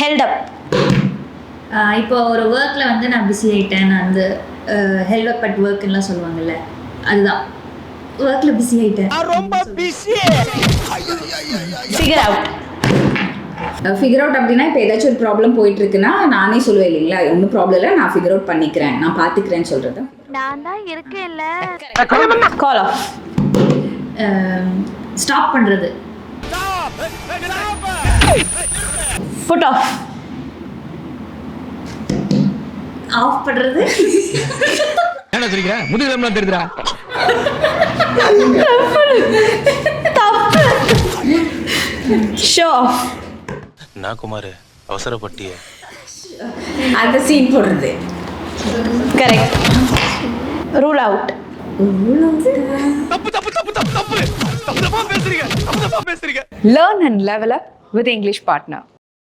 held up. இப்போ ஒரு ஒர்க்கில் வந்து நான் பிஸி ஆகிட்டேன், நான் வந்து ஹெல்ப் அப் அட் ஒர்க்குலாம் சொல்லுவாங்கல்ல, அதுதான் ஒர்க்கில் பிஸி ஆகிட்டேன். ரொம்ப busy. Figure out. Figure out அப்படின்னா இப்போ ஏதாச்சும் ஒரு ப்ராப்ளம் போயிட்டு இருக்குன்னா நானே சொல்லுவேன் இல்லைங்களா, ஒன்றும் ப்ராப்ளம் இல்லை, நான் ஃபிகர் அவுட் பண்ணிக்கிறேன், நான் பார்த்துக்கிறேன்னு சொல்கிறது. நான் தான் இருக்கேன்ல. Call off. ஸ்டாப் பண்ணுறது. Put off. ஆஃப் பண்ணுறது. என்ன சொல்றீங்க? முதுகுலாம் தெரியுதுடா. Show off. நான் குமார் அவசரப்பட்டிய அந்த சீன் போடுறது. Correct. Rule out. தப்பு தப்பு தப்பு தப்பு தப்பு. தப்பு பேசுறீங்க. தப்பு பேசுறீங்க. Learn and level up with English Partner.